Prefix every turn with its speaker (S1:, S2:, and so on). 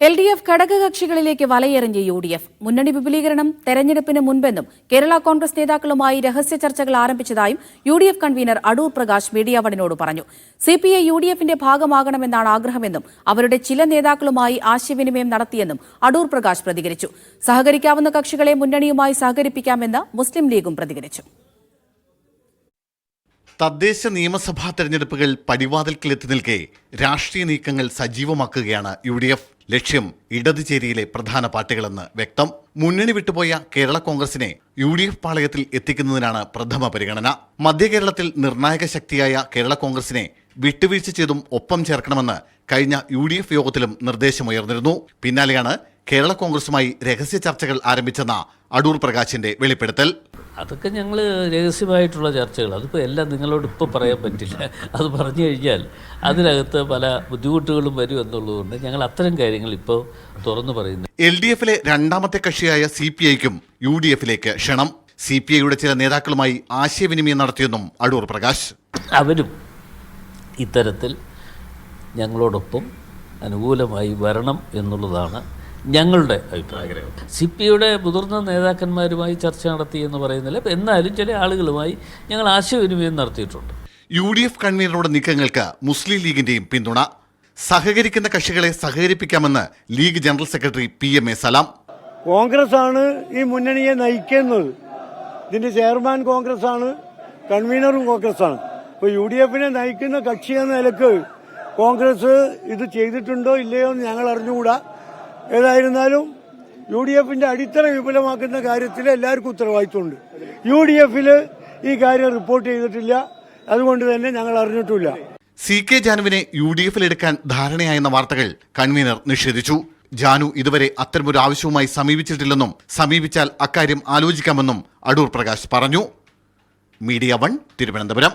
S1: LDF ഘടകകക്ഷികളിലേക്ക് വലയെറിഞ്ഞ് UDF. മുന്നണി വിപുലീകരണം തെരഞ്ഞെടുപ്പിന് മുൻപെന്നും കേരള കോൺഗ്രസ് നേതാക്കളുമായി രഹസ്യ ചർച്ചകൾ ആരംഭിച്ചതായും UDF convener Adoor Prakash media വണിനോട് പറഞ്ഞു. CPI UDFന്റെ ഭാഗമാകണമെന്നാണ് ആഗ്രഹമെന്നും അവരുടെ ചില നേതാക്കളുമായി ആശയവിനിമയം നടത്തിയെന്നും അടൂർ പ്രകാശ് പ്രതികരിച്ചു. സഹകരിക്കാവുന്ന കക്ഷികളെ മുന്നണിയുമായി സഹകരിപ്പിക്കാമെന്ന് മുസ്ലിം ലീഗും പ്രതികരിച്ചു.
S2: തദ്ദേശ നിയമസഭാ തെരഞ്ഞെടുപ്പുകൾ പടിവാതിൽക്കിലെത്തി നിൽക്കെ രാഷ്ട്രീയ നീക്കങ്ങൾ സജീവമാക്കുകയാണ് UDF. ലക്ഷ്യം ഇടതുചേരിയിലെ പ്രധാന പാർട്ടികളെന്ന് വ്യക്തം. മുന്നണി വിട്ടുപോയ കേരള കോൺഗ്രസിനെ UDF പാളയത്തിൽ എത്തിക്കുന്നതിനാണ് പ്രഥമ പരിഗണന. മധ്യകേരളത്തിൽ നിർണായക ശക്തിയായ കേരള കോൺഗ്രസിനെ വിട്ടുവീഴ്ച ചെയ്തും ഒപ്പം ചേർക്കണമെന്ന് കഴിഞ്ഞ UDF യോഗത്തിലും നിർദ്ദേശമുയർന്നിരുന്നു. പിന്നാലെയാണ് കേരള കോൺഗ്രസുമായി രഹസ്യ ചർച്ചകൾ ആരംഭിച്ചെന്ന അടൂർ പ്രകാശിന്റെ വെളിപ്പെടുത്തൽ.
S3: അതൊക്കെ ഞങ്ങൾ രഹസ്യമായിട്ടുള്ള ചർച്ചകൾ, അതിപ്പോൾ എല്ലാം നിങ്ങളോട് ഇപ്പോൾ പറയാൻ പറ്റില്ല. അത് പറഞ്ഞു കഴിഞ്ഞാൽ അതിനകത്ത് പല ബുദ്ധിമുട്ടുകളും വരും എന്നുള്ളതുകൊണ്ട് ഞങ്ങൾ അത്തരം കാര്യങ്ങൾ ഇപ്പോൾ തുറന്നു പറയുന്നു.
S2: LDFലെ രണ്ടാമത്തെ കക്ഷിയായ CPIക്കും UDFിലേക്ക് ക്ഷണം. CPIയുടെ ചില നേതാക്കളുമായി ആശയവിനിമയം നടത്തിയെന്നും അടൂർ പ്രകാശ്.
S3: അവരും ഇത്തരത്തിൽ ഞങ്ങളോടൊപ്പം അനുകൂലമായി വരണം എന്നുള്ളതാണ് ഞങ്ങളുടെ അഭിപ്രായം. CPIയുടെ മുതിർന്ന നേതാക്കന്മാരുമായി ചർച്ച നടത്തി എന്ന് പറയുന്നില്ല, എന്നാലും ചില ആളുകളുമായി ഞങ്ങൾ ആശയവിനിമയം നടത്തിയിട്ടുണ്ട്.
S2: UDF കൺവീനറുടെ നീക്കങ്ങൾക്ക് മുസ്ലിം ലീഗിന്റെയും പിന്തുണ. സഹകരിക്കുന്ന കക്ഷികളെ സഹകരിപ്പിക്കാമെന്ന് ലീഗ് ജനറൽ സെക്രട്ടറി PMA സലാം.
S4: കോൺഗ്രസ് ആണ് ഈ മുന്നണിയെ നയിക്കുന്നത്. ഇതിന്റെ ചെയർമാൻ കോൺഗ്രസ് ആണ്, കൺവീനറും കോൺഗ്രസ് ആണ്. ഇപ്പോൾ UDFനെ നയിക്കുന്ന കക്ഷി എന്ന നിലക്ക് കോൺഗ്രസ് ഇത് ചെയ്തിട്ടുണ്ടോ ഇല്ലയോ എന്ന് ഞങ്ങൾ അറിഞ്ഞുകൂടാ. ഏതായിരുന്നാലും UDFന്റെ അടിത്തറ വിപുലമാക്കുന്ന കാര്യത്തിൽ എല്ലാവർക്കും ഉത്തരവാദിത്വമുണ്ട്. UDFിൽ ഈ കാര്യം റിപ്പോർട്ട് ചെയ്തിട്ടില്ല, അതുകൊണ്ട് തന്നെ ഞങ്ങൾ അറിഞ്ഞിട്ടില്ല.
S2: CK ജാനുവിനെ UDFിലെടുക്കാൻ ധാരണയായെന്ന വാർത്തകൾ കൺവീനർ നിഷേധിച്ചു. ജാനു ഇതുവരെ അത്തരമൊരു ആവശ്യവുമായി സമീപിച്ചിട്ടില്ലെന്നും സമീപിച്ചാൽ അക്കാര്യം ആലോചിക്കാമെന്നും അടൂർ പ്രകാശ് പറഞ്ഞു. മീഡിയ 1 തിരുവനന്തപുരം.